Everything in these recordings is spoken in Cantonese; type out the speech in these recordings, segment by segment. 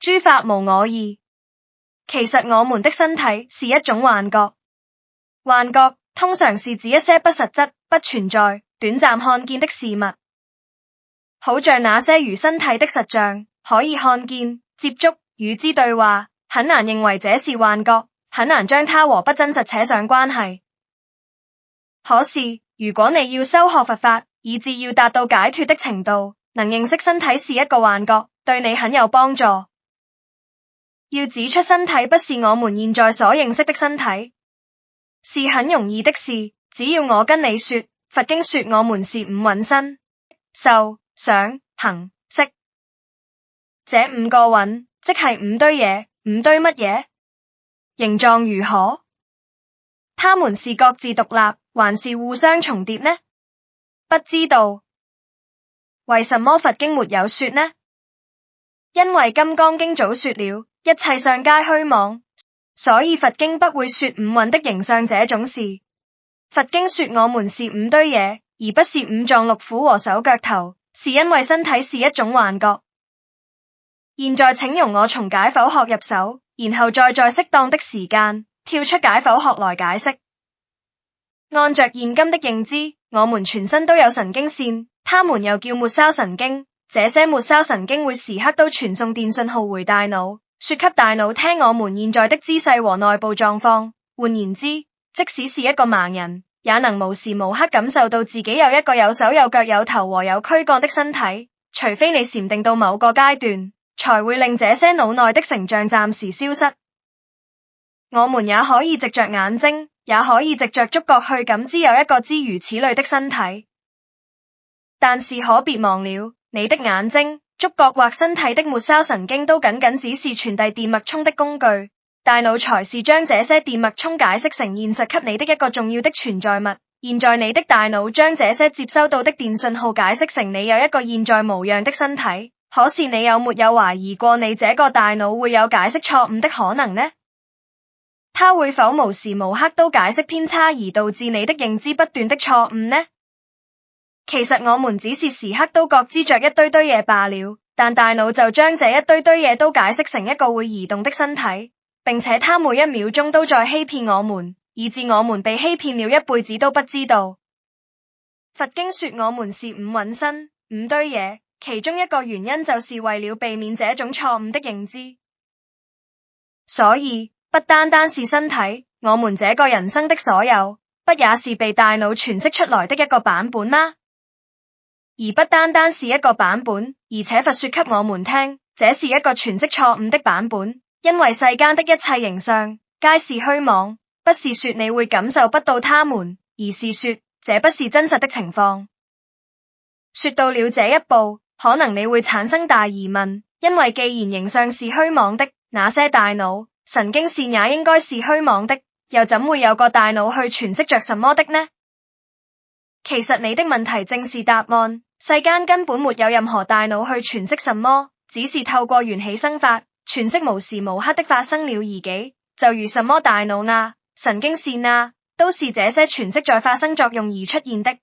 諸法無我義。其實我們的身體是一種幻覺，幻覺通常是指一些不實質、不存在、短暫看見的事物，好像那些如身體的實像，可以看見、接觸、與之對話，很難認為這是幻覺，很難將它和不真實扯上關係。可是，如果你要修學佛法，以至要達到解脫的程度，能認識身體是一個幻覺，對你很有幫助。要指出身體不是我們現在所認識的身體，是很容易的事，只要我跟你說，佛經說我們是五蘊身、受、想、行、識，這五個蘊，即係五堆嘢，五堆乜嘢？形狀如何？它們是各自獨立，還是互相重疊呢？不知道。為什麼佛經沒有說呢？因為《金剛經》早說了，一切相皆虛妄，所以佛經不會說五蘊的形象這種事。佛經說我們是五堆嘢，而不是五臟六腑和手腳頭，是因為身體是一種幻覺。現在請容我從解剖學入手，然後再在適當的時間跳出解剖學來解釋。按着現今的認知，我們全身都有神經線，它們又叫末梢神經。這些末梢神經會時刻都傳送電信號回大腦，說給大腦聽我們現在的姿勢和內部狀況。換言之，即使是一個盲人，也能無時無刻感受到自己有一個有手有腳有頭和有軀幹的身體，除非你禪定到某個階段，才會令這些腦內的成像暫時消失。我們也可以藉着眼睛，也可以藉着觸覺去感知有一個諸如此類的身體，但是可別忘了，你的眼睛、觸覺或身體的末梢神經都僅僅只是傳遞電脈衝的工具，大腦才是將這些電脈衝解釋成現實給你的一個重要的存在物。現在你的大腦將這些接收到的電信號解釋成你有一個現在無恙的身體，可是你有沒有懷疑過你這個大腦會有解釋錯誤的可能呢？它會否無時無刻都解釋偏差而導致你的認知不斷的錯誤呢？其實我們只是時刻都覺知着一堆堆嘢罷了，但大腦就將這一堆堆嘢都解釋成一個會移動的身體，並且它每一秒鐘都在欺騙我們，以致我們被欺騙了一輩子都不知道。佛經說我們是五蘊身、五堆嘢，其中一個原因就是為了避免這種錯誤的認知。所以不單單是身體，我們這個人生的所有，不也是被大腦詮釋出來的一個版本嗎？而不單單是一個版本，而且佛說給我們聽，這是一個詮釋錯誤的版本，因為世間的一切形象皆是虛妄，不是說你會感受不到它們，而是說這不是真實的情況。說到了這一步，可能你會產生大疑問，因為既然形象是虛妄的，那些大腦、神經線也應該是虛妄的，又怎會有個大腦去詮釋着什麼的呢？其實你的問題正是答案，世間根本沒有任何大腦去詮釋什麼，只是透過緣起生法，詮釋無時無刻的發生了而己，就如什麼大腦啊、神經線啊，都是這些詮釋在發生作用而出現的。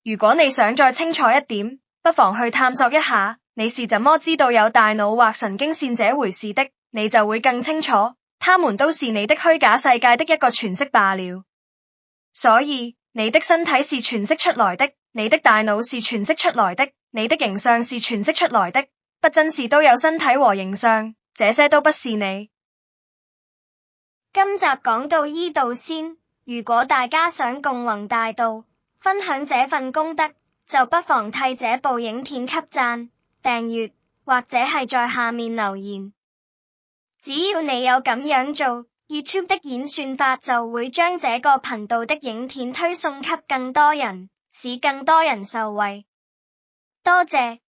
如果你想再清楚一點，不妨去探索一下，你是怎麼知道有大腦或神經線這回事的，你就會更清楚，它們都是你的虛假世界的一個詮釋罷了。所以，你的身體是詮釋出來的，你的大腦是詮釋出來的，你的形象是詮釋出來的，不真是都有身體和形象，這些都不是你。今集講到依度先，如果大家想共弘大道，分享這份功德，就不妨替這部影片給讚、訂閱，或者係在下面留言。只要你有咁樣做，YouTube 的演算法就會將這個頻道的影片推送給更多人，使更多人受惠。多謝。